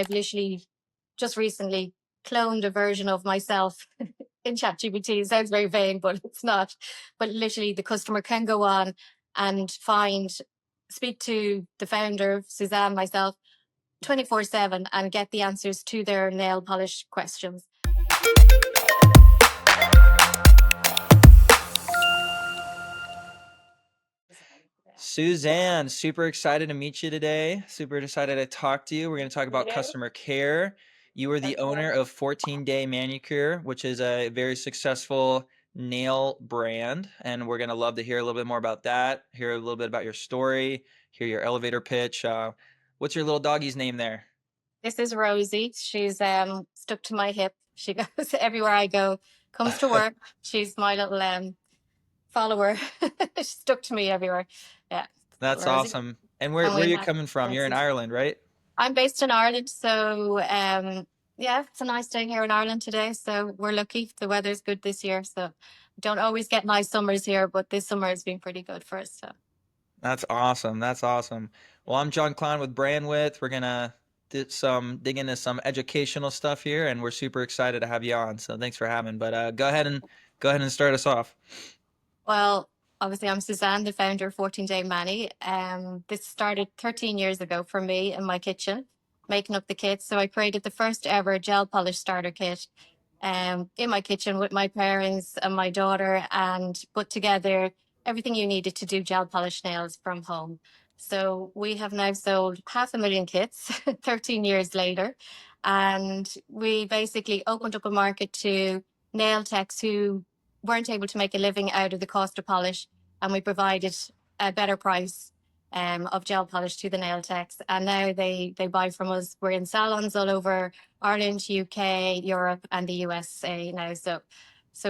I've literally just recently cloned a version of myself in ChatGPT. It sounds very vain, but it's not. But literally, the customer can go on and speak to the founder, Suzanne, myself, 24/7 and get the answers to their nail polish questions. Suzanne, super excited to meet you today. Super excited to talk to you. We're going to talk about customer care. You are the owner of 14 Day Manicure, which is a very successful nail brand. And we're going to love to hear a little bit more about that, hear a little bit about your story, hear your elevator pitch. What's your little doggy's name there? This is Rosie. She's stuck to my hip. She goes everywhere I go, comes to work. She's my little follower. She's stuck to me everywhere. Yeah. That's Rosie. awesome. And where And are we you have coming from? You're in Francis. Ireland, right? I'm based in Ireland, so yeah, it's a nice day here in Ireland today. So we're lucky. The weather's good this year, so we don't always get nice summers here, but this summer has been pretty good for us. So That's awesome. That's awesome. Well, I'm John Klein with Brandwidth. We're gonna dig into some educational stuff here, and we're super excited to have you on. So thanks for having. But go ahead and start us off. well, obviously I'm Suzanne, the founder of 14 Day Mani. This started 13 years ago for me in my kitchen, making up the kits. So I created the first ever gel polish starter kit in my kitchen with my parents and my daughter, and put together everything you needed to do gel polish nails from home. So we have now sold 500,000 kits 13 years later. And we basically opened up a market to nail techs who weren't able to make a living out of the cost of polish. And we provided a better price of gel polish to the nail techs. And now they buy from us. We're in salons all over Ireland, UK, Europe, and the USA now. So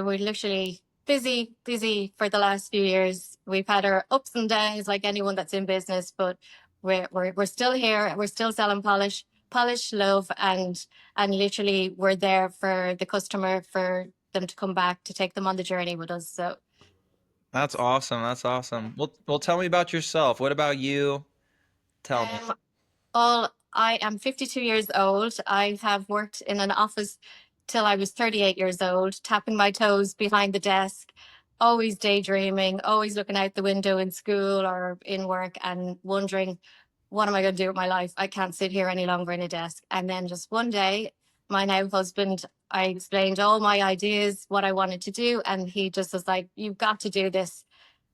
we're literally busy for the last few years. We've had our ups and downs like anyone that's in business, but we're still here. We're still selling polish, love, and literally we're there for the customer, for them to come back, to take them on the journey with us. So That's awesome. That's awesome. Well, tell me about yourself. What about you? Tell me. I am 52 years old. I have worked in an office till I was 38 years old, tapping my toes behind the desk, always daydreaming, always looking out the window in school or in work and wondering, what am I going to do with my life? I can't sit here any longer in a desk. And then just one day, my now husband, I explained all my ideas, what I wanted to do. And he just was like, you've got to do this.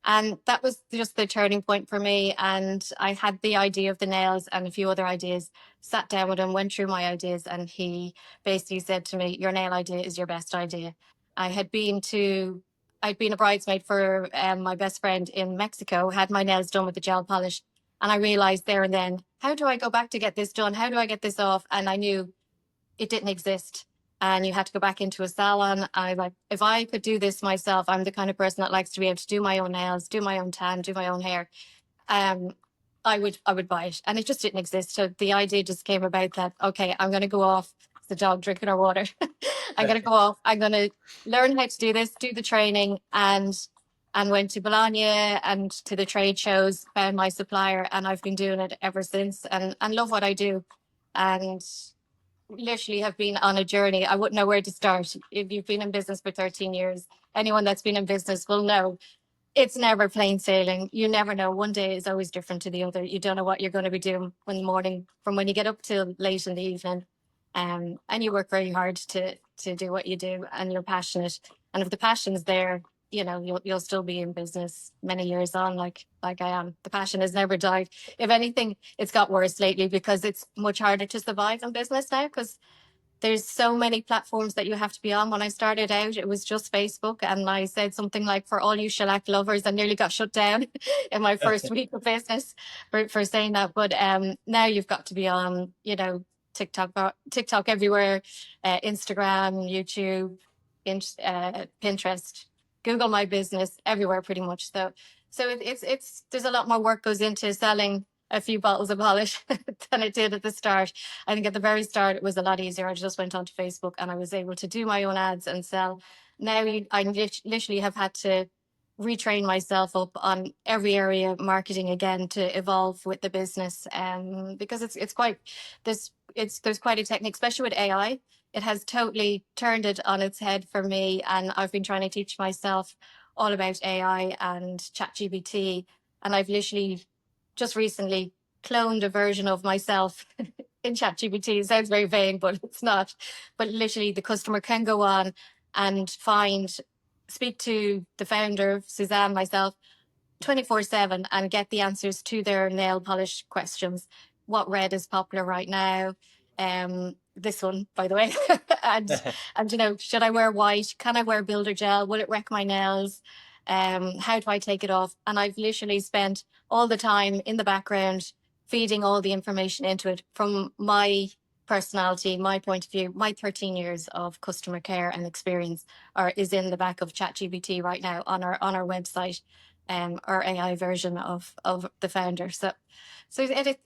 And that was just the turning point for me. And I had the idea of the nails and a few other ideas, sat down with him, went through my ideas, and he basically said to me, your nail idea is your best idea. I had been to, I'd been a bridesmaid for my best friend in Mexico, had my nails done with the gel polish. And I realized there and then, how do I go back to get this done? How do I get this off? And I knew it didn't exist. And you had to go back into a salon. I like, if I could do this myself, I'm the kind of person that likes to be able to do my own nails, do my own tan, do my own hair. Um, I would buy it, and it just didn't exist. So the idea just came about that, okay, I'm going to go off. It's the dog drinking our water. I'm going to go off. I'm going to learn how to do this, do the training, and went to Bologna and to the trade shows, found my supplier, and I've been doing it ever since, and love what I do. And literally have been on a journey. I wouldn't know where to start. If you've been in business for 13 years, anyone that's been in business will know it's never plain sailing. You never know. One day is always different to the other. You don't know what you're going to be doing in the morning from when you get up till late in the evening. And you work very hard to do what you do, and you're passionate. And if the passion's there, you'll still be in business many years on, like I am. The passion has never died. If anything, it's got worse lately because it's much harder to survive in business now, because there's so many platforms that you have to be on. When I started out, it was just Facebook, and I said something like, for all you shellac lovers, and nearly got shut down in my first week of business for saying that. But now you've got to be on, TikTok everywhere, Instagram, YouTube, Pinterest, Google My Business, everywhere pretty much. So it's there's a lot more work goes into selling a few bottles of polish than it did at the start. I think at the very start it was a lot easier. I just went onto Facebook and I was able to do my own ads and sell. Now I literally have had to retrain myself up on every area of marketing again to evolve with the business. Because it's quite there's quite a technique, especially with AI. It has totally turned it on its head for me, and I've been trying to teach myself all about AI and ChatGPT, and I've literally just recently cloned a version of myself in ChatGPT. It sounds very vague, but it's not. But literally, the customer can go on and speak to the founder, Suzanne, myself, 24/7 and get the answers to their nail polish questions. What red is popular right now? This one, by the way. and should I wear white? Can I wear builder gel? Will it wreck my nails? How do I take it off? And I've literally spent all the time in the background feeding all the information into it from my personality, my point of view. My 13 years of customer care and experience is in the back of ChatGPT right now on our website, our AI version of the founder.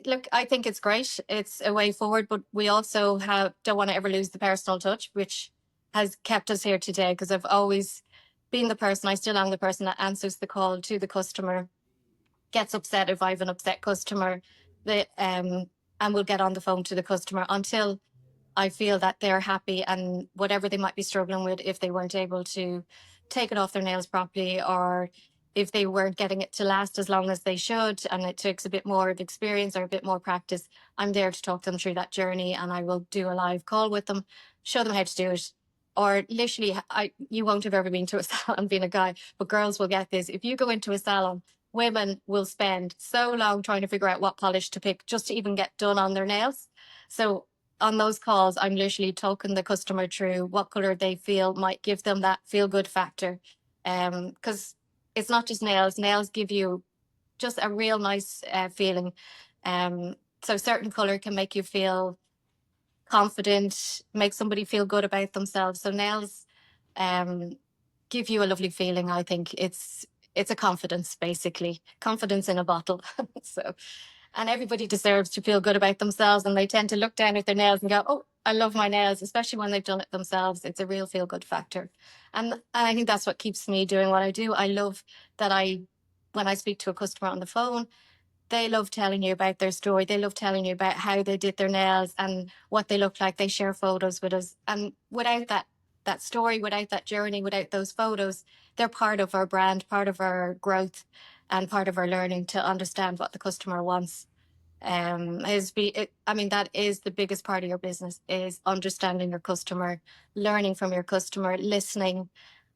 Look, I think it's great. It's a way forward, but we also don't want to ever lose the personal touch, which has kept us here today. Because I've always been the person, I still am the person that answers the call to the customer, gets upset if I have an upset customer, and will get on the phone to the customer until I feel that they're happy, and whatever they might be struggling with, if they weren't able to take it off their nails properly, or if they weren't getting it to last as long as they should, and it takes a bit more of experience or a bit more practice, I'm there to talk them through that journey, and I will do a live call with them, show them how to do it. Or literally, you won't have ever been to a salon being a guy, but girls will get this. If you go into a salon, women will spend so long trying to figure out what polish to pick just to even get done on their nails. So on those calls, I'm literally talking the customer through what color they feel might give them that feel good factor. Because it's not just nails. Nails give you just a real nice feeling. So certain color can make you feel confident, make somebody feel good about themselves. So nails um, give you a lovely feeling. I think it's a confidence, basically, confidence in a bottle. So, and everybody deserves to feel good about themselves, and they tend to look down at their nails and go, "Oh, I love my nails," especially when they've done it themselves. It's a real feel good factor, and I think that's what keeps me doing what I do. I love that when I speak to a customer on the phone, they love telling you about their story. They love telling you about how they did their nails and what they look like. They share photos with us. And without that story, without that journey, without those photos, they're part of our brand, part of our growth, and part of our learning to understand what the customer wants. I mean, that is the biggest part of your business, is understanding your customer, learning from your customer, listening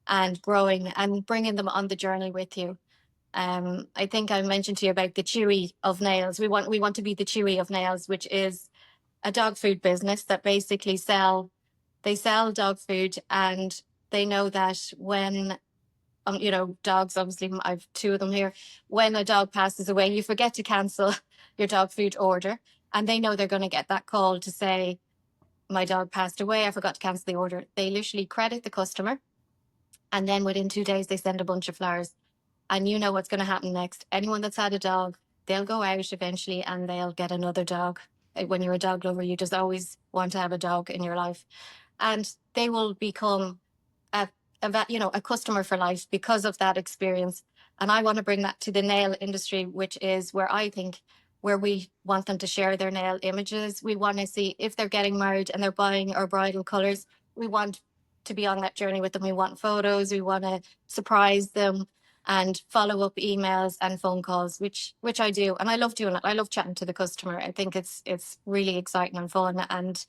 and growing and bringing them on the journey with you. I think I mentioned to you about the Chewy of nails. We want to be the Chewy of nails, which is a dog food business that basically they sell dog food, and they know that when dogs, obviously I've two of them here. When a dog passes away, you forget to cancel your dog food order, and they know they're going to get that call to say, my dog passed away, I forgot to cancel the order. They literally credit the customer, and then within 2 days they send a bunch of flowers, and you know what's going to happen next. Anyone that's had a dog, they'll go out eventually and they'll get another dog. When you're a dog lover, you just always want to have a dog in your life, and they will become a, a customer for life because of that experience. And I want to bring that to the nail industry, which is where we want them to share their nail images. We want to see if they're getting married and they're buying our bridal colors. We want to be on that journey with them. We want photos. We want to surprise them and follow up emails and phone calls, which I do, and I love doing it. I love chatting to the customer. I think it's really exciting and fun, and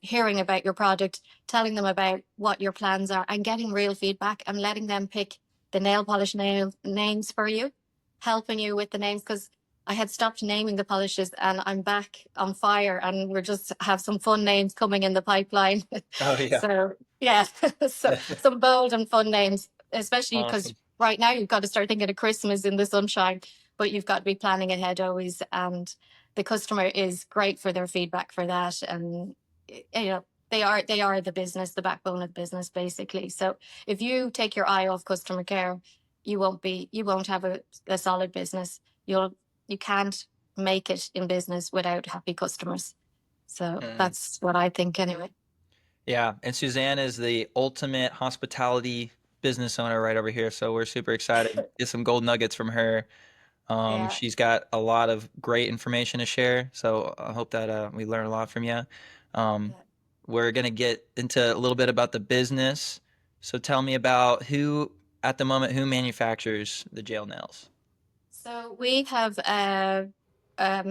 hearing about your product, telling them about what your plans are, and getting real feedback and letting them pick the nail polish names for you, helping you with the names, because I had stopped naming the polishes and I'm back on fire, and we're just have some fun names coming in the pipeline. Oh yeah. So yeah, so some bold and fun names, especially because Awesome. right now you've got to start thinking of Christmas in the sunshine, but you've got to be planning ahead always. And the customer is great for their feedback for that. And they are the business, the backbone of the business, basically. So if you take your eye off customer care, you won't have a solid business. You can't make it in business without happy customers. So Mm. that's what I think anyway. Yeah, and Suzanne is the ultimate hospitality business owner right over here, so we're super excited to get some gold nuggets from her. Yeah. She's got a lot of great information to share, so I hope that we learn a lot from you. Um, Yeah. we're gonna get into a little bit about the business. So tell me about who, at the moment, who manufactures the gel nails. So we have a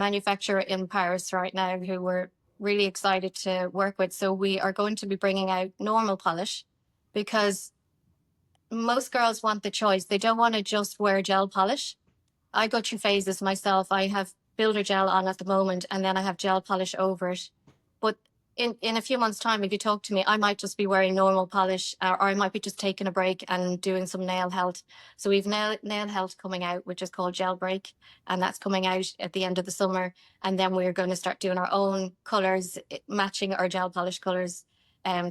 manufacturer in Paris right now who we're really excited to work with. So we are going to be bringing out normal polish because most girls want the choice. They don't want to just wear gel polish. I go through phases myself. I have builder gel on at the moment, and then I have gel polish over it. But in a few months' time, if you talk to me, I might just be wearing normal polish, or I might be just taking a break and doing some nail health. So we've nail health coming out, which is called Gel Break, and that's coming out at the end of the summer. And then we're going to start doing our own colors, matching our gel polish colors,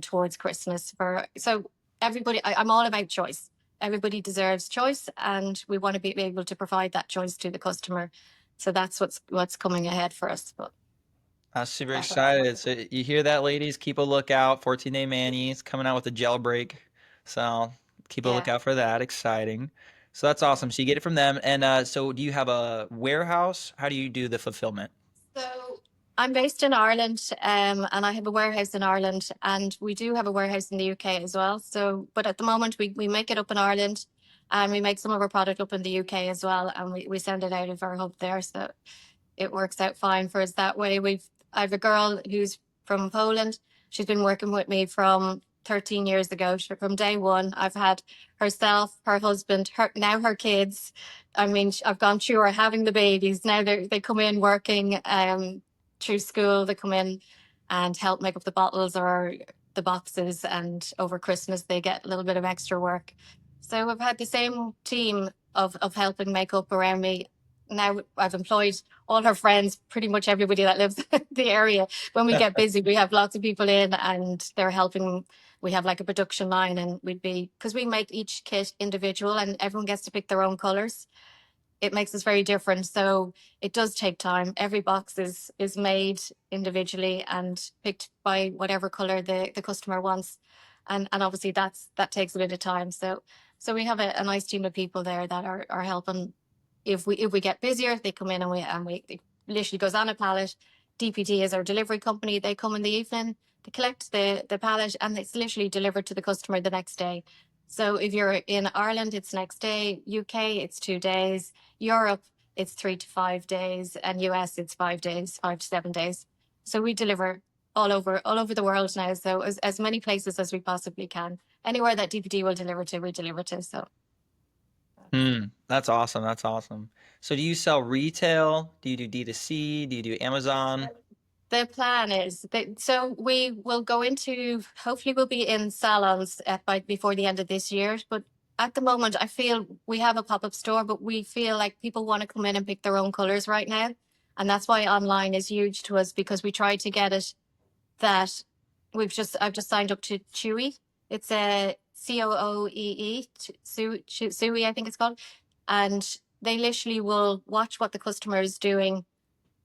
towards Christmas. For so everybody, I'm all about choice. Everybody deserves choice, and we want to be able to provide that choice to the customer. So that's what's coming ahead for us. But I'm super that's excited. So you hear that, ladies? Keep a lookout. 14-day Manny's coming out with a gel break. So keep a yeah. lookout for that. Exciting. So that's Yeah. awesome. So you get it from them. And so do you have a warehouse? How do you do the fulfillment? So I'm based in Ireland, and I have a warehouse in Ireland, and we do have a warehouse in the UK as well. So, but at the moment, we make it up in Ireland, and we make some of our product up in the UK as well, and we send it out of our hub there. So it works out fine for us that way. I have a girl who's from Poland. She's been working with me from 13 years ago. From day one, I've had herself, her husband, her kids. I mean, I've gone through her having the babies. Now they come in working through school. They come in and help make up the bottles or the boxes. And over Christmas, they get a little bit of extra work. So I've had the same team of helping make up around me. Now I've employed all her friends, pretty much everybody that lives in the area. When we get busy, we have lots of people in and they're helping. We have like a production line, and because we make each kit individual and everyone gets to pick their own colors. It makes us very different. So it does take time. Every box is made individually and picked by whatever color the customer wants. And obviously that takes a bit of time. So we have a nice team of people there that are helping. If we get busier, they come in and we it literally goes on a pallet. DPD is our delivery company. They come in the evening, they collect the pallet, and it's literally delivered to the customer the next day. So if you're in Ireland, it's next day. UK, it's 2 days. Europe, it's 3 to 5 days, and US, it's 5 days, 5 to 7 days. So we deliver all over the world now. So as many places as we possibly can. Anywhere that DPD will deliver to, we deliver to. So That's awesome. That's awesome. So do you sell retail? Do you do D2C? Do you do Amazon? the plan is that so we will go into hopefully we'll be in salons by before the end of this year. But at the moment, I feel we have a pop up store, but we feel like people want to come in and pick their own colors right now, and that's why online is huge to us because we try to get it that I've just signed up to Chewy. It's a COOEE, Suey, I think it's called, and they literally will watch what the customer is doing,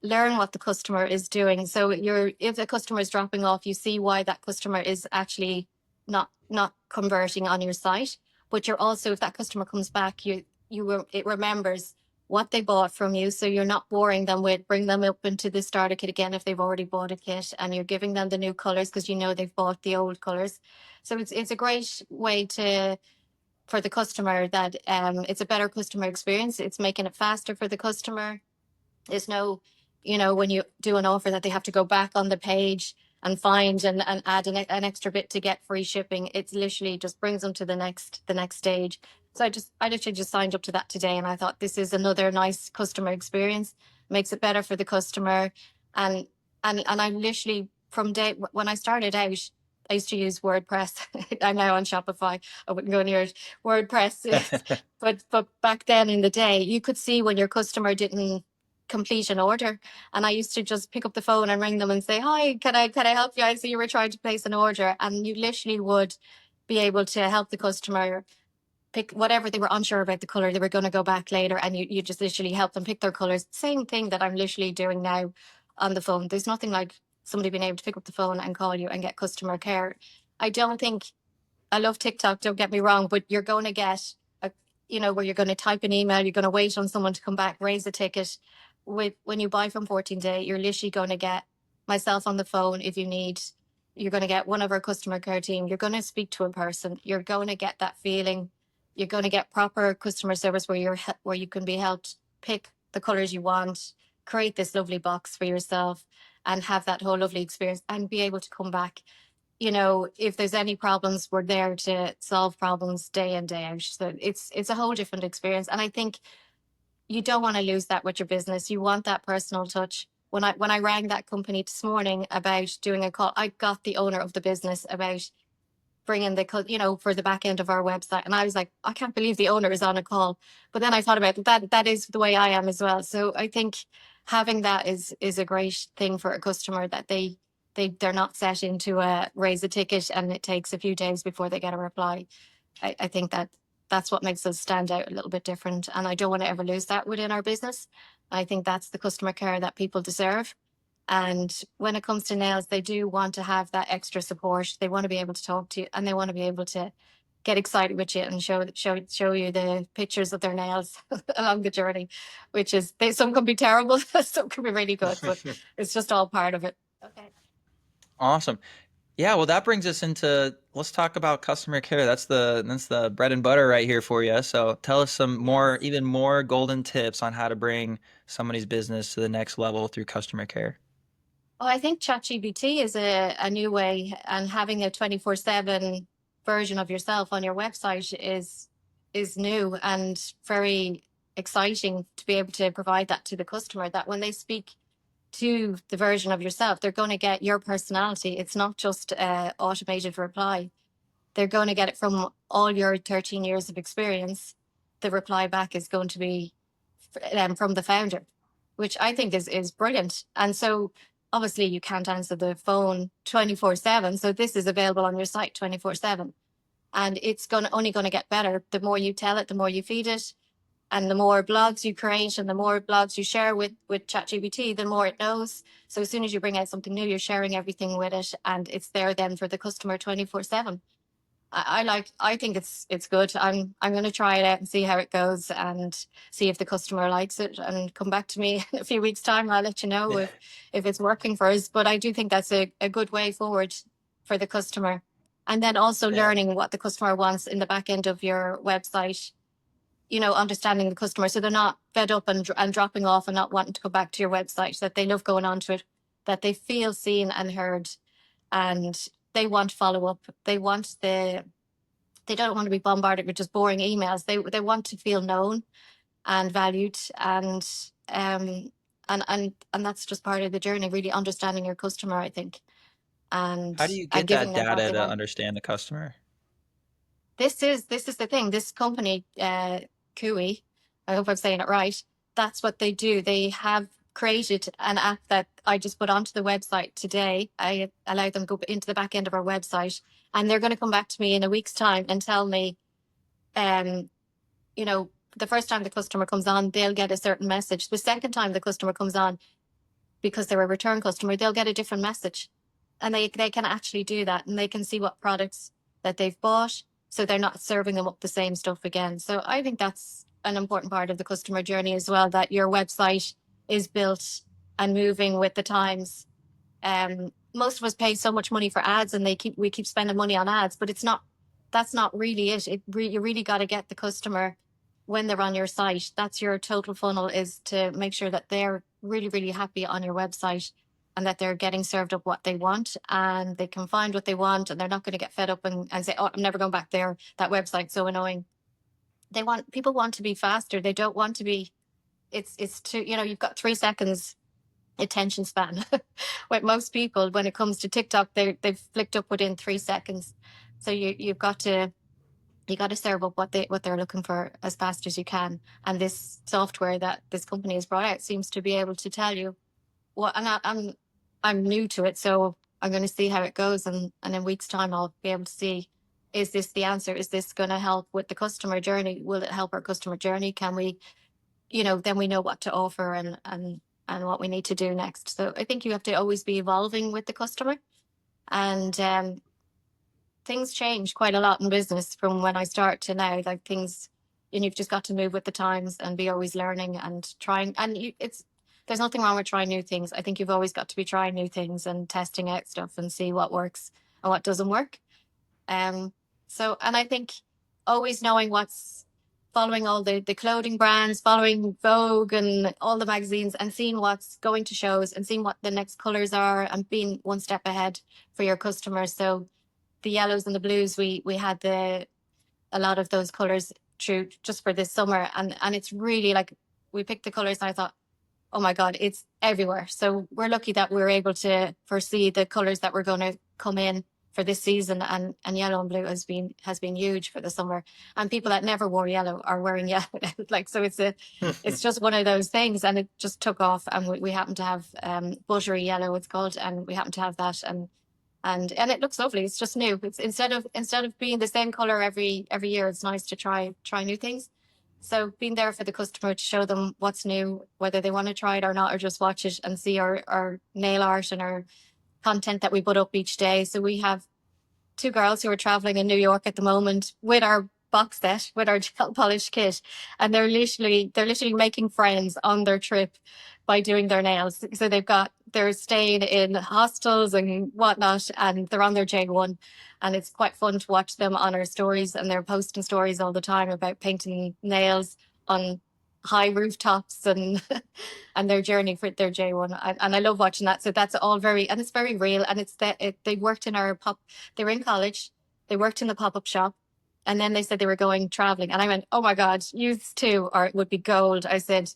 learn what the customer is doing. So if the customer is dropping off, you see why that customer is actually not converting on your site. But you're also, if that customer comes back, it remembers what they bought from you. So you're not boring them with bring them up into the starter kit again if they've already bought a kit, and you're giving them the new colors because you know they've bought the old colors. So it's a great way to for the customer that it's a better customer experience. It's making it faster for the customer. There's no, when you do an offer that they have to go back on the page and find and add an extra bit to get free shipping. It's literally just brings them to the next stage. So I literally just signed up to that today, and I thought this is another nice customer experience, makes it better for the customer. And I literally from day when I started out, I used to use WordPress. I'm now on Shopify. I wouldn't go near it. WordPress is, but back then in the day, you could see when your customer didn't complete an order, and I used to just pick up the phone and ring them and say, hi, can I help you? I see you were trying to place an order, and you literally would be able to help the customer pick whatever they were unsure about the color. They were going to go back later, and you just literally help them pick their colors. Same thing that I'm literally doing now on the phone. There's nothing like somebody being able to pick up the phone and call you and get customer care. I don't think I love TikTok, don't get me wrong, but you're going to get a, where you're going to type an email, you're going to wait on someone to come back, raise a ticket. When you buy from 14 Day, you're literally going to get myself on the phone if you need. You're going to get one of our customer care team. You're going to speak to a person. You're going to get that feeling. You're going to get proper customer service where you can be helped pick the colors you want, create this lovely box for yourself, and have that whole lovely experience and be able to come back. If there's any problems, we're there to solve problems day in, day out. So it's a whole different experience. And I think you don't want to lose that with your business. You want that personal touch. When I rang that company this morning about doing a call, I got the owner of the business about bringing for the back end of our website. And I was like, I can't believe the owner is on a call. But then I thought about that. That is the way I am as well. So I think having that is a great thing for a customer, that they're not set into a raise a ticket and it takes a few days before they get a reply. I think that's what makes us stand out a little bit different. And I don't want to ever lose that within our business. I think that's the customer care that people deserve. And when it comes to nails, they do want to have that extra support. They want to be able to talk to you, and they want to be able to get excited with you and show you the pictures of their nails along the journey, which is some can be terrible, some can be really good, but it's just all part of it. Okay. Awesome. Yeah, well, that brings us into, let's talk about customer care. That's the bread and butter right here for you. So tell us some more, Yes. even more golden tips on how to bring somebody's business to the next level through customer care. Oh, I think ChatGPT is a new way, and having a 24/7 version of yourself on your website is new and very exciting to be able to provide that to the customer, that when they speak to the version of yourself, they're going to get your personality. It's not just a automated reply. They're going to get it from all your 13 years of experience. The reply back is going to be from the founder, which I think is brilliant. And so obviously you can't answer the phone 24/7. So this is available on your site 24/7. And it's only going to get better. The more you tell it, the more you feed it. And the more blogs you create and the more blogs you share with ChatGPT, the more it knows. So as soon as you bring out something new, you're sharing everything with it, and it's there then for the customer 24/7. I think it's good. I'm going to try it out and see how it goes, and see if the customer likes it, and come back to me in a few weeks' time. I'll let you know Yeah. if it's working for us. But I do think that's a good way forward for the customer. And then also Yeah. learning what the customer wants in the back end of your website, understanding the customer, so they're not fed up and dropping off and not wanting to go back to your website, that they love going onto it, that they feel seen and heard, and they want follow up. They don't want to be bombarded with just boring emails. They want to feel known and valued, and that's just part of the journey, really understanding your customer, I think, and How do you and get giving that them what data they to want. understand the customer? This is the thing. This company, Kui, I hope I'm saying it right. That's what they do. They have created an app that I just put onto the website today. I allow them go into the back end of our website, and they're going to come back to me in a week's time and tell me, um, you know, the first time the customer comes on, they'll get a certain message. The second time the customer comes on, because they're a return customer, they'll get a different message. And they can actually do that, and they can see what products that they've bought. So they're not serving them up the same stuff again. So I think that's an important part of the customer journey as well, that your website is built and moving with the times. Most of us pay so much money for ads, and we keep spending money on ads, but that's not really it. You really got to get the customer when they're on your site. That's your total funnel, is to make sure that they're really, really happy on your website, and that they're getting served up what they want, and they can find what they want, and they're not going to get fed up and say, oh, I'm never going back there. That website's so annoying. People want to be faster. They don't want to be, it's too, you've got 3 seconds attention span. With most people, when it comes to TikTok, they've flicked up within 3 seconds. So you got to serve up what they're looking for as fast as you can. And this software that this company has brought out seems to be able to tell you what. And I'm new to it, so I'm going to see how it goes, and in weeks' time I'll be able to see, is this the answer? Is this going to help with the customer journey? Will it help our customer journey? Can we, then we know what to offer, and what we need to do next. So I think you have to always be evolving with the customer, and things change quite a lot in business from when I start to now. Like things, and you've just got to move with the times and be always learning and trying. And it's there's nothing wrong with trying new things. I think you've always got to be trying new things and testing out stuff and see what works and what doesn't work. Um, and I think always knowing what's following all the clothing brands, following Vogue and all the magazines and seeing what's going to shows and seeing what the next colors are and being one step ahead for your customers. So the yellows and the blues, we had a lot of those colors through just for this summer. And it's really like we picked the colors and I thought, oh my God, it's everywhere. So we're lucky that we're able to foresee the colors that were going to come in for this season, and yellow and blue has been huge for the summer. And people that never wore yellow are wearing yellow. Like so it's just one of those things, and it just took off. And we happen to have buttery yellow, it's called, and we happen to have that, and it looks lovely. It's just new. It's instead of being the same color every year, it's nice to try new things. So being there for the customer to show them what's new, whether they want to try it or not, or just watch it and see our nail art and our content that we put up each day. So we have two girls who are traveling in New York at the moment with our box set, with our gel polish kit, and they're literally making friends on their trip by doing their nails. So they're staying in hostels and whatnot, and they're on their J1, and it's quite fun to watch them on our stories, and they're posting stories all the time about painting nails on high rooftops and and their journey for their J1. And I love watching that. So that's all and it's very real. And they worked in they were in college, they worked in the pop-up shop, and then they said they were going traveling. And I went, oh my God, you too, or it would be gold. I said,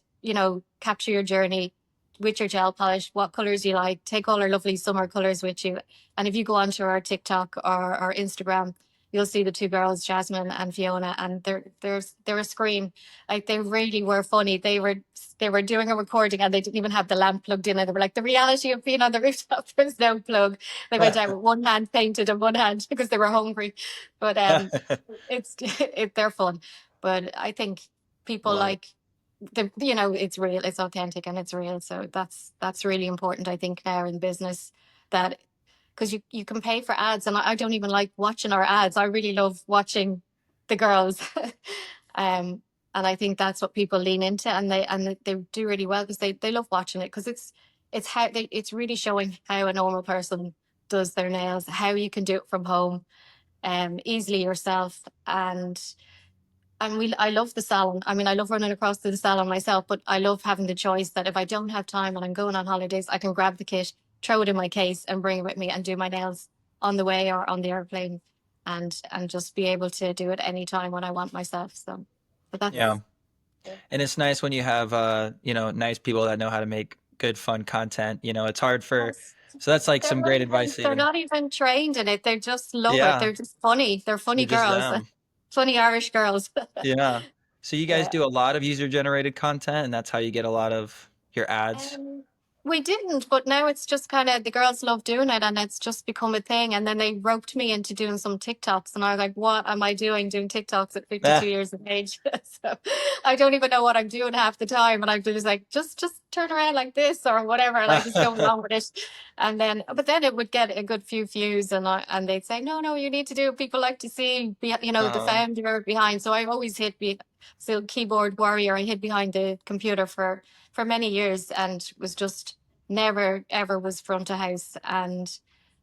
capture your journey with your gel polish, what colors you like, take all our lovely summer colors with you. And if you go onto our TikTok or our Instagram, you'll see the two girls, Jasmine and Fiona, and they're a scream. Like they really were funny. They were doing a recording and they didn't even have the lamp plugged in, and they were like, the reality of being on the rooftop, there's no plug. They went out with one hand painted and one hand because they were hungry. But they're fun. But I think people Love it. like it's real, it's authentic, and it's real. So that's really important, I think, now in business, that because you can pay for ads, and I don't even like watching our ads. I really love watching the girls. um and I think that's what people lean into, and they do really well because they love watching it, because it's really showing how a normal person does their nails, how you can do it from home easily yourself. And I love the salon. I mean, I love running across to the salon myself, but I love having the choice that if I don't have time and I'm going on holidays, I can grab the kit, throw it in my case, and bring it with me and do my nails on the way or on the airplane, and just be able to do it anytime when I want myself. So, but Yeah. that's And it's nice when you have nice people that know how to make good fun content. It's hard for yes. so that's like some great advice They're even. not even trained in it. They just love it. Yeah, They're just funny. They're funny they're just girls, them. funny Irish girls. Yeah. So you guys Yeah. do a lot of user generated content and that's how you get a lot of your ads. Um, we didn't, but now it's just kind of the girls love doing it, and it's just become a thing. And then they roped me into doing some TikToks, and I was like, "What am I doing TikToks at 52 Ah, years of age?" So I don't even know what I'm doing half the time, and I'm just like, just turn around like this or whatever, and I just go along with it. But then it would get a good few views, and they'd say, "No, no, you need to do it. People like to see, the oh, founder behind." So I've always still keyboard warrior. I hid behind the computer for many years and was just never ever was front of house. And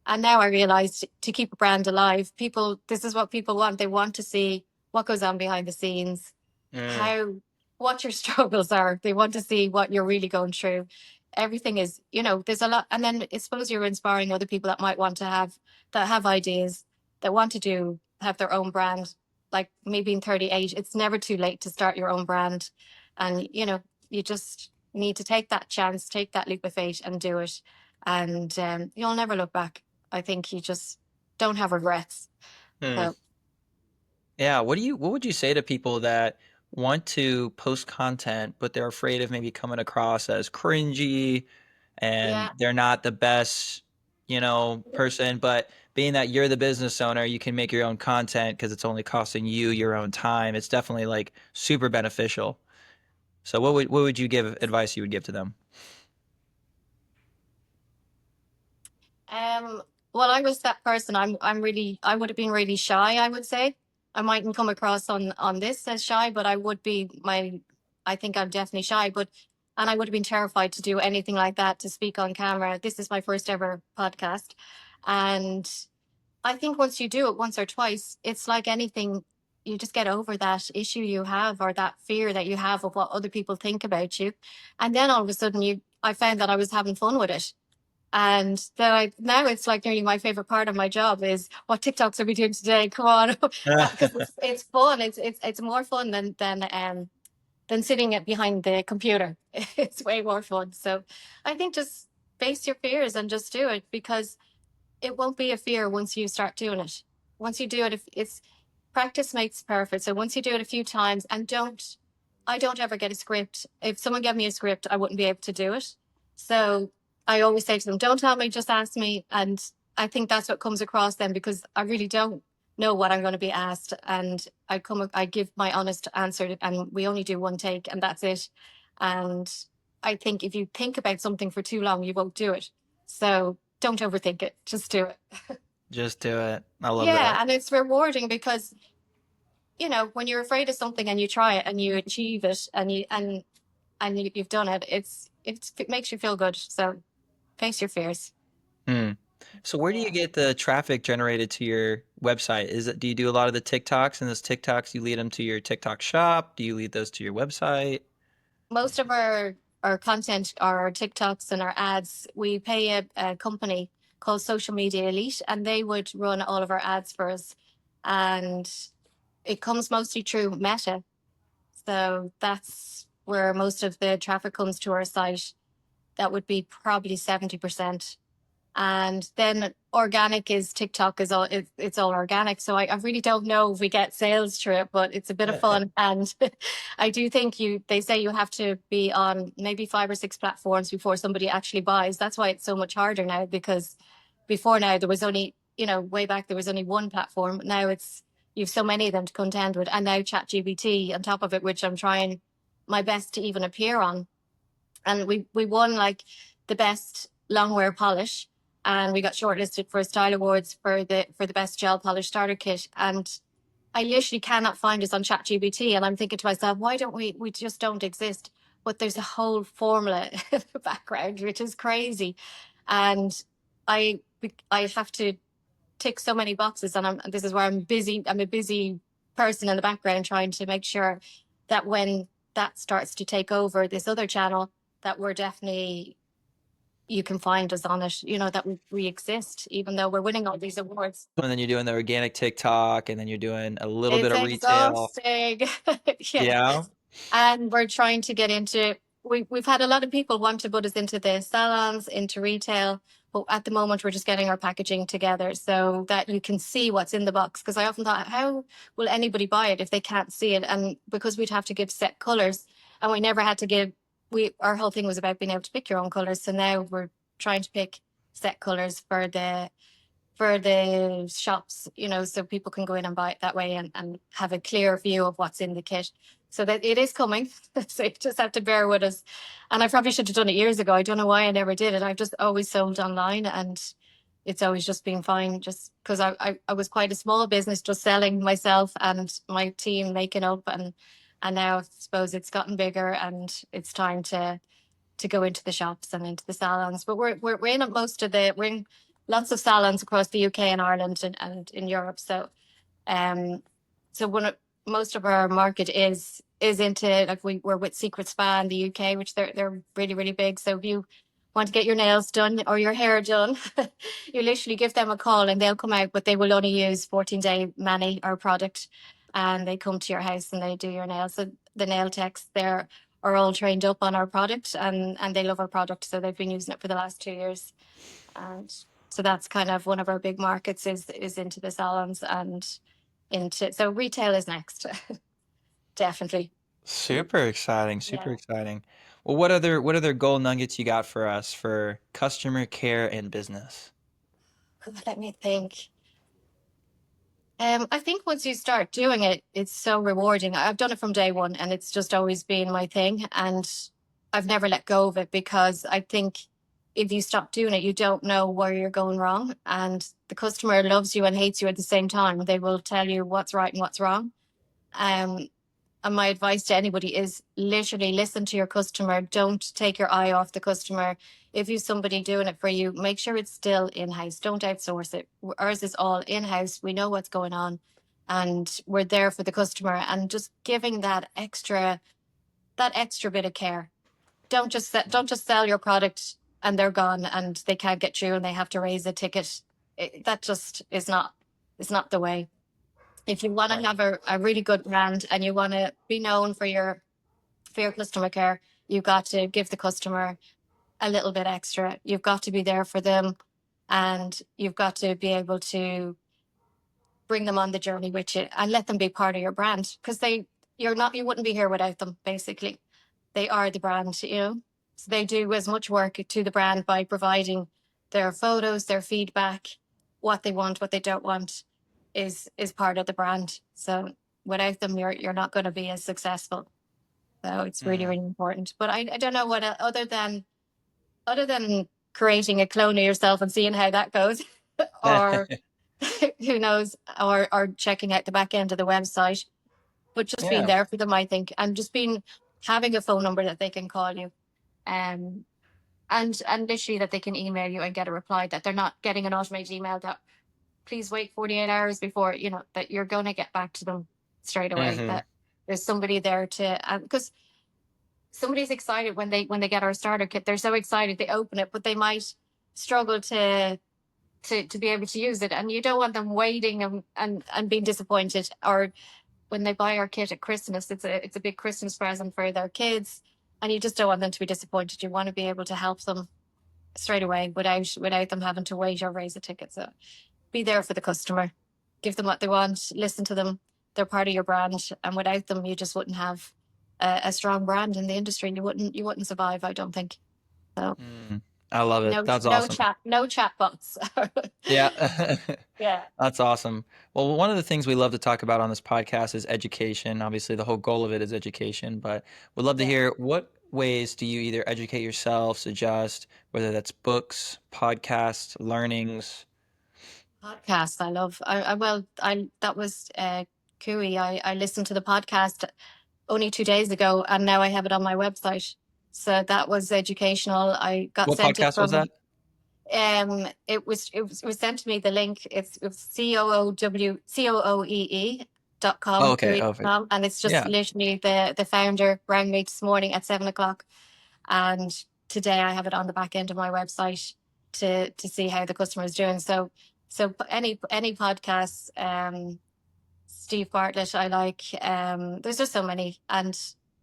now I realized, to keep a brand alive, this is what people want. They want to see what goes on behind the scenes, mm, how what your struggles are. They want to see what you're really going through. Everything is, there's a lot. And then I suppose you're inspiring other people that might want to have ideas, that want to have their own brand. Like me being 38, it's never too late to start your own brand. And you just need to take that chance, take that leap of faith and do it. And you'll never look back. I think you just don't have regrets. mm. So Yeah, what would you say to people that want to post content but they're afraid of maybe coming across as cringy and yeah. they're not the best, person, but being that you're the business owner, you can make your own content because it's only costing you your own time. It's definitely like super beneficial. So what would you give advice you would give to them? Well, I was that person. I would have been really shy, I would say. I mightn't come across on this as shy, but I think I'm definitely shy, and I would have been terrified to do anything like that, to speak on camera. This is my first ever podcast. And I think once you do it once or twice, it's like anything, you just get over that issue you have, or that fear that you have of what other people think about you. And then all of a sudden I found that I was having fun with it. And then now it's like nearly my favorite part of my job is, what TikToks are we doing today? Come on, because it's fun. It's more fun than sitting it behind the computer. It's way more fun. So I think just face your fears and just do it, because it won't be a fear once you start doing it. Once you do it, if it's practice makes perfect. So once you do it a few times, and I don't ever get a script. If someone gave me a script, I wouldn't be able to do it. So I always say to them, don't tell me, just ask me. And I think that's what comes across then, because I really don't know what I'm going to be asked. And I give my honest answer, and we only do one take, and that's it. And I think if you think about something for too long, you won't do it. So don't overthink it. Just do it. Just do it. I love that. Yeah, and it's rewarding because, when you're afraid of something and you try it and you achieve it, you've done it, it makes you feel good. So face your fears. Hmm. So where do you Yeah. get the traffic generated to your website? Do you do a lot of the TikToks, and those TikToks you lead them to your TikTok shop? Do you lead those to your website? Most of our content, our TikToks and our ads, we pay a company called Social Media Elite, and they would run all of our ads for us. And it comes mostly through Meta. So that's where most of the traffic comes to our site. That would be probably 70%. And then organic is TikTok is it's all organic. So I really don't know if we get sales through it, but it's a bit of fun. And I do think they say you have to be on maybe 5 or 6 platforms before somebody actually buys. That's why it's so much harder now, because before now there was only, way back there was only one platform. Now you've so many of them to contend with. And now ChatGPT on top of it, which I'm trying my best to even appear on. And we won like the best longwear polish, and we got shortlisted for Style Awards for the best gel polish starter kit. And I literally cannot find us on ChatGPT, and I'm thinking to myself, why don't we just don't exist? But there's a whole formula in the background, which is crazy. And I I have to tick so many boxes, and this is where I'm busy. I'm a busy person in the background trying to make sure that when that starts to take over this other channel, that we're definitely, you can find us on it, that we exist, even though we're winning all these awards. And then you're doing the organic TikTok, and then you're doing a little bit It's of retail. exhausting. Yeah. Yeah. And we're trying to get into, we've had a lot of people want to put us into the salons, into retail, but at the moment we're just getting our packaging together so that you can see what's in the box. Because I often thought, how will anybody buy it if they can't see it? And because we'd have to give set colors, and we never had to give, our whole thing was about being able to pick your own colors. So now we're trying to pick set colors for the shops, so people can go in and buy it that way, and have a clear view of what's in the kit. So that it is coming. So you just have to bear with us. And I probably should have done it years ago. I don't know why I never did it. I've just always sold online, and it's always just been fine, just because I was quite a small business, just selling myself and my team making up, and now I suppose it's gotten bigger, and it's time to go into the shops and into the salons. But we're in we're in lots of salons across the UK and Ireland, and in Europe. So so most of our market is into, like, we're with Secret Spa in the UK, which they're really, really big. So if you want to get your nails done or your hair done, you literally give them a call and they'll come out, but they will only use 14-day Mani, our product, and they come to your house and they do your nails. So the nail techs there are all trained up on our product, and they love our product. So they've been using it for the last 2 years. And so that's kind of one of our big markets is into the salons, and so retail is next. Definitely. Super exciting, super Yeah. exciting. Well, what other gold nuggets you got for us for customer care and business? Let me think. I think once you start doing it, it's so rewarding. I've done it from day one, and it's just always been my thing. And I've never let go of it, because I think if you stop doing it, you don't know where you're going wrong. And the customer loves you and hates you at the same time. They will tell you what's right and what's wrong. Um, and my advice to anybody is literally listen to your customer. Don't take your eye off the customer. If you've somebody doing it for you, make sure it's still in-house. Don't outsource it. Ours is all in-house. We know what's going on and we're there for the customer, and just giving that extra bit of care. Don't just sell your product and they're gone and they can't get through and they have to raise a ticket. That just is not the way. If you want to Right. have a really good brand and you want to be known for your customer care, you've got to give the customer a little bit extra. You've got to be there for them, and you've got to be able to bring them on the journey with you and let them be part of your brand, because you wouldn't be here without them. Basically, they are the brand, so they do as much work to the brand by providing their photos, their feedback, what they want, what they don't want is part of the brand. So without them, you're not going to be as successful. So it's really, Mm. really important. But I don't know what other than creating a clone of yourself and seeing how that goes, or who knows, or checking out the back end of the website, but just being Yeah. there for them, I think, and just having a phone number that they can call you, um, and literally that they can email you and get a reply, that they're not getting an automated email that please wait 48 hours before, that you're going to get back to them straight away, Hmm. that there's somebody there to, because somebody's excited when they get our starter kit. They're so excited, they open it, but they might struggle to be able to use it, and you don't want them waiting and being disappointed. Or when they buy our kit at Christmas, it's a big Christmas present for their kids, and you just don't want them to be disappointed. You want to be able to help them straight away without them having to wait or raise a ticket. So be there for the customer, give them what they want, listen to them. They're part of your brand, and without them, you just wouldn't have a strong brand in the industry. You wouldn't survive, I don't think. So Mm. I love it. no, That's no awesome. chat, no chat bots. Yeah. Yeah, That's awesome. Well, one of the things we love to talk about on this podcast is education. Obviously, the whole goal of it is education, but we'd love to yeah. hear what ways do you either educate yourself, suggest, whether that's books, podcasts, learnings. Podcasts I love. I that was Cooey. I listened to the podcast only 2 days ago, and now I have it on my website. So that was educational. I got What sent it podcast was from that? it was sent to me, the link. It's Oh, COOEE.com, okay. Oh, Cooey.com, and it's just yeah. literally the founder rang me this morning at 7 o'clock, and today I have it on the back end of my website to see how the customer is doing. So any podcasts, Steve Bartlett, I like. There's just so many, and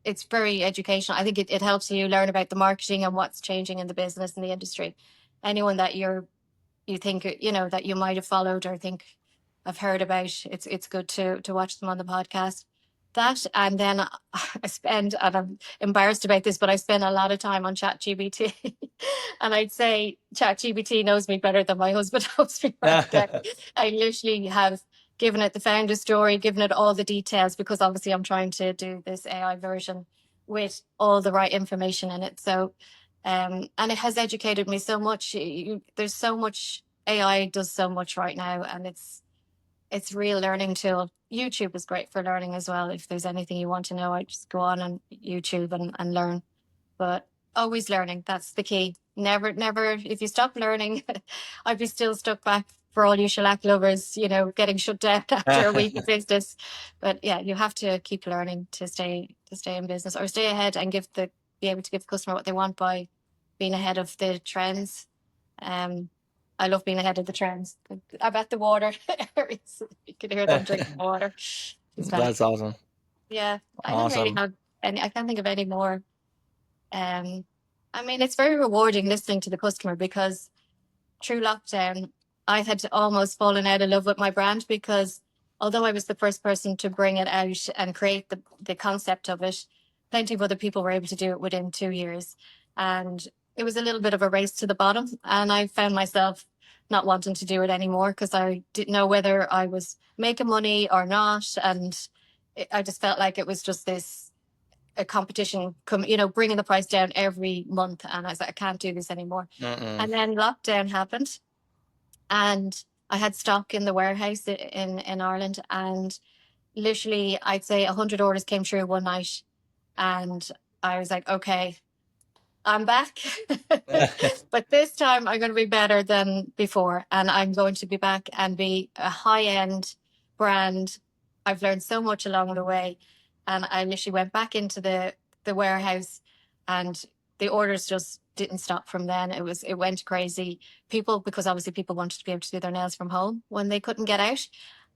it's very educational. I think it helps you learn about the marketing and what's changing in the business and the industry. Anyone that you think that you might have followed or think I've heard about, it's good to watch them on the podcast. That, and then I spend, and I'm embarrassed about this, but I spend a lot of time on ChatGPT, and I'd say ChatGPT knows me better than my husband knows me right now. I literally have given it the founder story, given it all the details, because obviously I'm trying to do this AI version with all the right information in it. So and it has educated me so much. There's so much, AI does so much right now, and it's real learning tool. YouTube is great for learning as well. If there's anything you want to know, I just go on YouTube and learn. But always learning, that's the key. Never, if you stop learning, I'd be still stuck back, for all you shellac lovers, getting shut down after a week of business. But yeah, you have to keep learning to stay in business, or stay ahead and be able to give the customer what they want by being ahead of the trends. Um, I love being ahead of the trends. I'm at the water. You can hear them drinking water. It's fun. That's awesome. Yeah, I don't really Awesome. have any. I can't think of any more. um, I mean, it's very rewarding listening to the customer, because through lockdown, I had almost fallen out of love with my brand, because although I was the first person to bring it out and create the concept of it, plenty of other people were able to do it within 2 years. And it was a little bit of a race to the bottom. And I found myself not wanting to do it anymore, because I didn't know whether I was making money or not. And I just felt like it was just this a competition bringing the price down every month. And I was like, I can't do this anymore. Mm-mm. And then lockdown happened, and I had stock in the warehouse in Ireland, and literally I'd say 100 orders came through one night, and I was like, okay, I'm back. But this time I'm going to be better than before. And I'm going to be back and be a high end brand. I've learned so much along the way. And I literally went back into the warehouse, and the orders just didn't stop from then. It went crazy. Because obviously people wanted to be able to do their nails from home when they couldn't get out.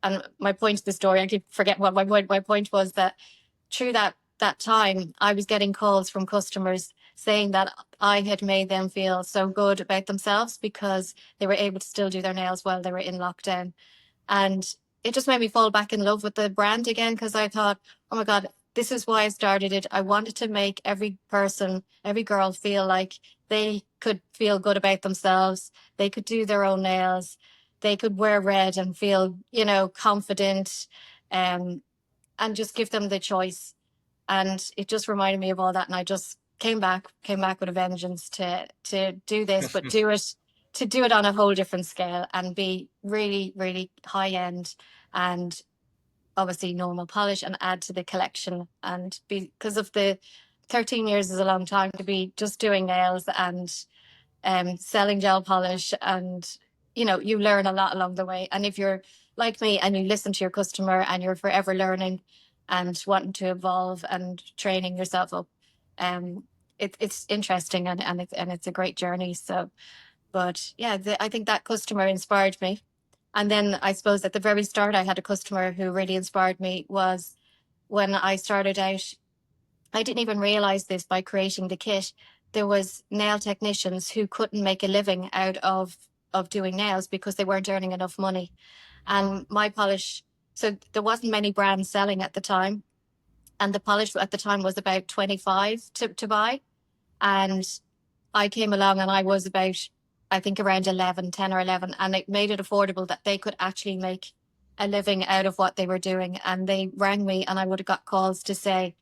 And my point of the story, I keep forgetting what my point was, that through that time, I was getting calls from customers saying that I had made them feel so good about themselves because they were able to still do their nails while they were in lockdown. And it just made me fall back in love with the brand again, because I thought, oh my God, this is why I started it. I wanted to make every person, every girl feel like they could feel good about themselves. They could do their own nails. They could wear red and feel, confident, um, and just give them the choice. And it just reminded me of all that. And I just came back with a vengeance to do this, but do it on a whole different scale and be really, really high end, and obviously normal polish, and add to the collection. And because of the 13 years is a long time to be just doing nails and selling gel polish, and you learn a lot along the way. And if you're like me and you listen to your customer and you're forever learning and wanting to evolve and training yourself up, um it's interesting, and it's a great journey. So, but yeah, I think that customer inspired me. And then I suppose at the very start, I had a customer who really inspired me. Was when I started out, I didn't even realize this by creating the kit. There was nail technicians who couldn't make a living out of doing nails because they weren't earning enough money. And my polish, so there wasn't many brands selling at the time, and the polish at the time was about 25 to buy. And I came along and I was about, I think, around 11, 10 or 11, and it made it affordable that they could actually make a living out of what they were doing. And they rang me, and I would have got calls to say,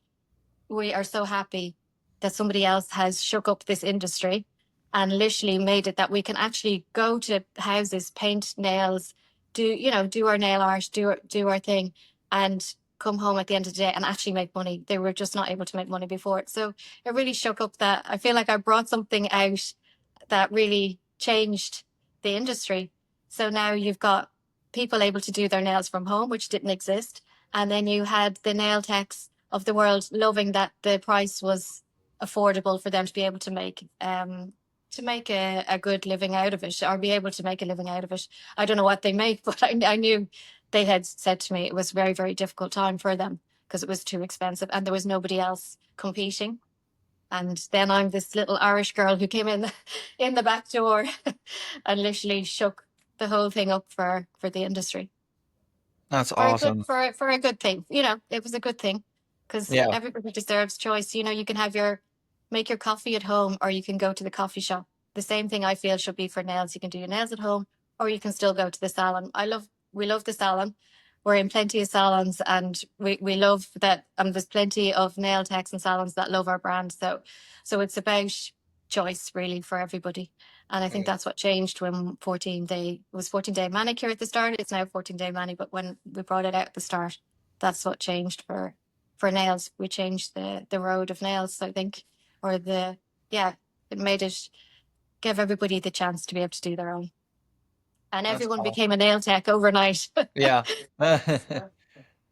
we are so happy that somebody else has shook up this industry and literally made it that we can actually go to houses, paint nails, do our nail art, do our thing, and come home at the end of the day and actually make money. They were just not able to make money before it. So it really shook up that. I feel like I brought something out that really changed the industry. So now you've got people able to do their nails from home, which didn't exist. And then you had the nail techs of the world loving that the price was affordable for them to be able to make a good living out of it, or be able to make a living out of it. I don't know what they make, but I knew they had said to me it was a very, very difficult time for them because it was too expensive and there was nobody else competing. And then I'm this little Irish girl who came in in the back door and literally shook the whole thing up for the industry. That's For a good awesome. for a good thing. It was a good thing, because Yeah. everybody deserves choice. You can have your make your coffee at home, or you can go to the coffee shop. The same thing I feel should be for nails. You can do your nails at home, or you can still go to the salon. We love the salon. We're in plenty of salons, and we love that. And there's plenty of nail techs and salons that love our brand. So it's about choice really for everybody. And I think Mm. that's what changed when 14 day manicure at the start. It's now 14-day mani, but when we brought it out at the start, that's what changed for nails. We changed the road of nails, I think, or yeah, it made it give everybody the chance to be able to do their own. And That's everyone became awesome. a nail tech overnight. Yeah. so, I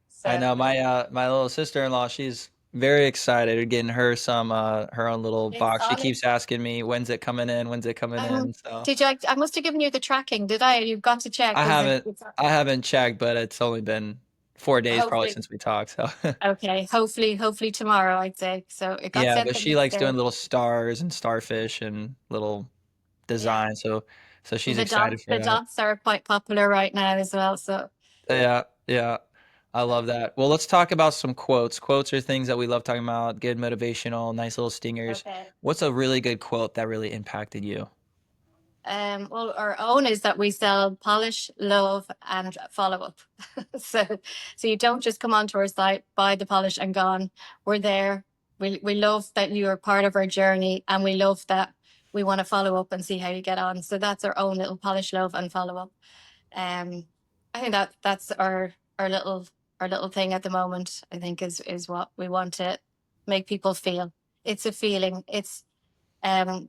so know my little sister-in-law, she's very excited getting her some her own little it's box. She on it. keeps asking me, when's it coming in? When's it coming in? So Did you? I must have given you the tracking, did I? You've got to check I because haven't I haven't checked, but it's only been 4 days probably hopefully. since we talked. So Okay, hopefully tomorrow, I'd say. So it got yeah, sent but the she next likes day. doing little stars and starfish and little Yeah. designs. So she's The dots, excited for the that. dots are quite popular right now as well. So Yeah, yeah. I so, love that. Well, let's talk about some quotes. Quotes are things that we love talking about, good motivational, nice little stingers. okay. What's a really good quote that really impacted you? Well, our own is that we sell polish, love, and follow up. so so you don't just come onto our site, buy the polish and gone. We're there. we love that you are part of our journey, and we love that we want to follow up and see how you get on. So that's our own little polish love and follow up. Um, I think that's our little thing at the moment. I think is what we want to make people feel. It's a feeling. It's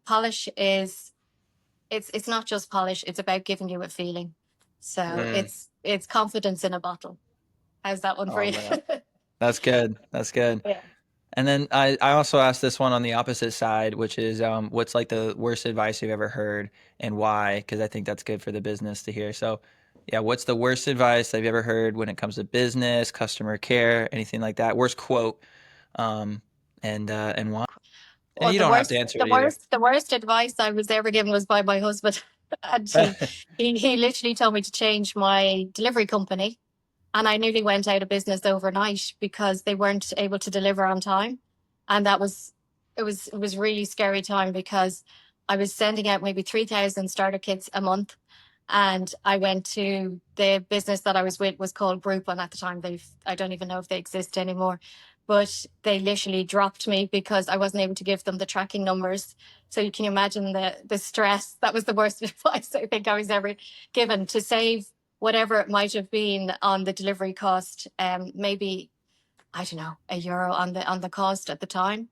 polish is it's not just polish. It's about giving you a feeling. So Mm. it's confidence in a bottle. How's that one I for love you? that. That's good. That's good. Yeah. And then I also asked this one on the opposite side, which is what's like the worst advice you've ever heard and why? Because I think that's good for the business to hear. So, yeah, what's the worst advice that you've ever heard when it comes to business, customer care, anything like that? Worst quote, and why? And Well, you don't have to answer it either. the worst advice I was ever given was by my husband. And he literally told me to change my delivery company. And I nearly went out of business overnight because they weren't able to deliver on time. And it was really scary time because I was sending out maybe 3,000 starter kits a month. And I went to the business that I was with was called Groupon at the time. I don't even know if they exist anymore, but they literally dropped me because I wasn't able to give them the tracking numbers. So you can imagine the stress. That was the worst advice I think I was ever given, to save whatever it might have been on the delivery cost. Maybe, I don't know, €1 on the cost at the time,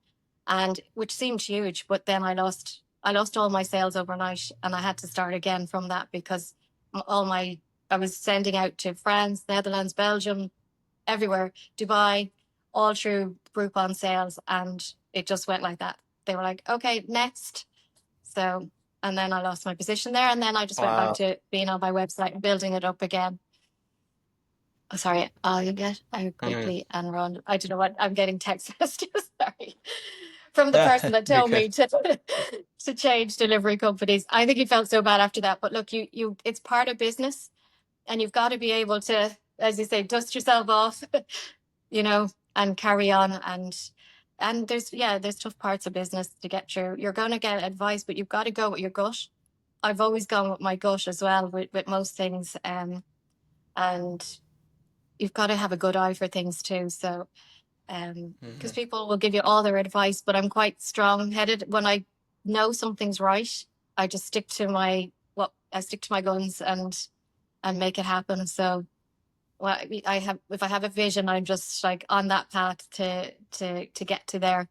and which seemed huge. But then I lost all my sales overnight, and I had to start again from that because all my I was sending out to France, Netherlands, Belgium, everywhere, Dubai, all through Groupon sales, and it just went like that. They were like, "Okay, next." So, and then I lost my position there, and then I just went back Wow. to being on my website and building it up again. Oh, sorry, I'll get Mm. quickly and run. I don't know what I'm getting text messages. Sorry, from the Yeah, person that you're told good. me to to change delivery companies. I think he felt so bad after that. But look, you it's part of business, and you've got to be able to, as you say, dust yourself off, you know, and carry on. And there's tough parts of business to get through. You're going to get advice, but you've got to go with your gut. I've always gone with my gut as well with most things. And you've got to have a good eye for things too. So, because Hmm. people will give you all their advice, but I'm quite strong headed. When I know something's right, I just stick to I stick to my guns and make it happen. So, well, if I have a vision, I'm just like on that path to get to there.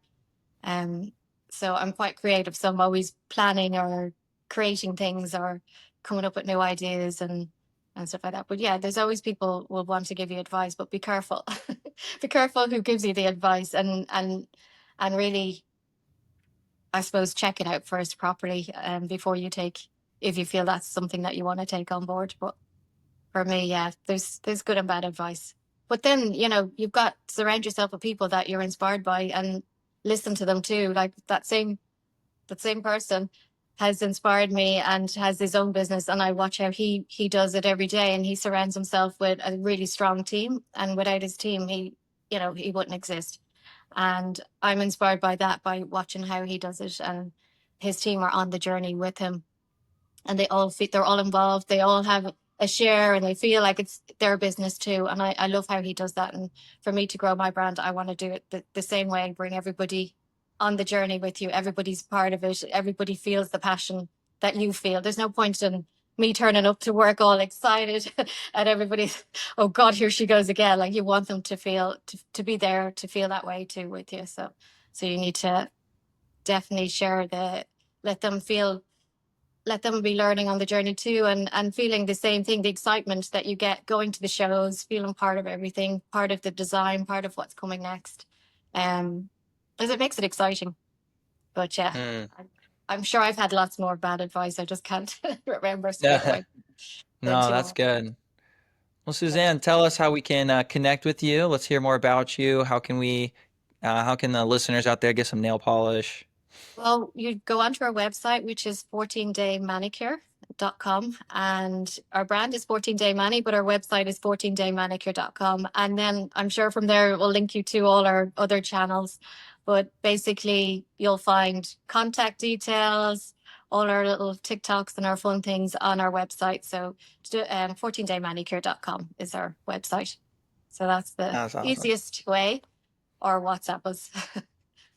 Um, so I'm quite creative. So I'm always planning or creating things or coming up with new ideas and stuff like that. But yeah, there's always people will want to give you advice, but be careful. Be careful who gives you the advice, and really, I suppose, check it out first properly before you take, if you feel that's something that you want to take on board. But for me, yeah, there's good and bad advice. But then, you've got surround yourself with people that you're inspired by and listen to them too. Like that same person has inspired me and has his own business, and I watch how he does it every day, and he surrounds himself with a really strong team, and without his team he wouldn't exist. And I'm inspired by that, by watching how he does it, and his team are on the journey with him, and they're all involved, they all have a share, and they feel like it's their business too. And I love how he does that. And for me to grow my brand, I want to do it the same way, bring everybody on the journey with you. Everybody's part of it, everybody feels the passion that you feel. There's no point in me turning up to work all excited and everybody's, oh god, here she goes again. Like, you want them to feel to be there, to feel that way too with you. So you need to definitely share let them feel, let them be learning on the journey too, and feeling the same thing, the excitement that you get going to the shows, feeling part of everything, part of the design, part of what's coming next. As it makes it exciting. But yeah, Mm. I'm sure I've had lots more bad advice. I just can't remember straight away. Been No, too that's long. good. Well, But Suzanne, tell us how we can connect with you. Let's hear more about you. How can the listeners out there get some nail polish? well, you go onto our website, which is 14daymanicure.com. And our brand is 14 Day Mani, but our website is 14daymanicure.com. And then I'm sure from there it will link you to all our other channels. But basically, you'll find contact details, all our little TikToks and our fun things on our website. So 14daymanicure.com is our website. So that's the That's awesome. easiest way, or WhatsApp us.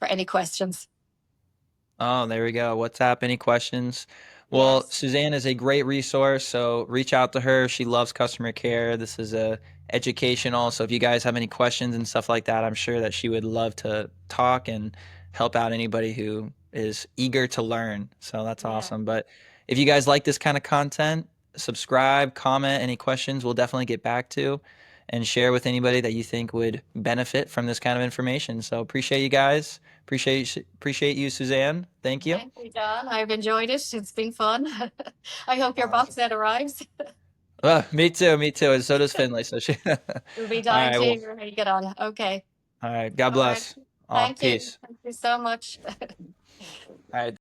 for any questions. Oh, there we go. WhatsApp, any questions? Well, Yes. Suzanne is a great resource, so reach out to her. She loves customer care. This is educational. So if you guys have any questions and stuff like that, I'm sure that she would love to talk and help out anybody who is eager to learn. So that's Yeah. awesome. But if you guys like this kind of content, subscribe, comment, any questions, we'll definitely get back to and share with anybody that you think would benefit from this kind of information. So appreciate you guys. Appreciate you, Suzanne. Thank you. Thank you, John. I've enjoyed it. It's been fun. I hope your box Awesome. set arrives. Me too. Me too. And so does Finley. So she. All We'll be dying right. to Well. hear how you get on. Okay. All right. God All right. bless. Oh, Thank you. peace. Thank you so much. All right.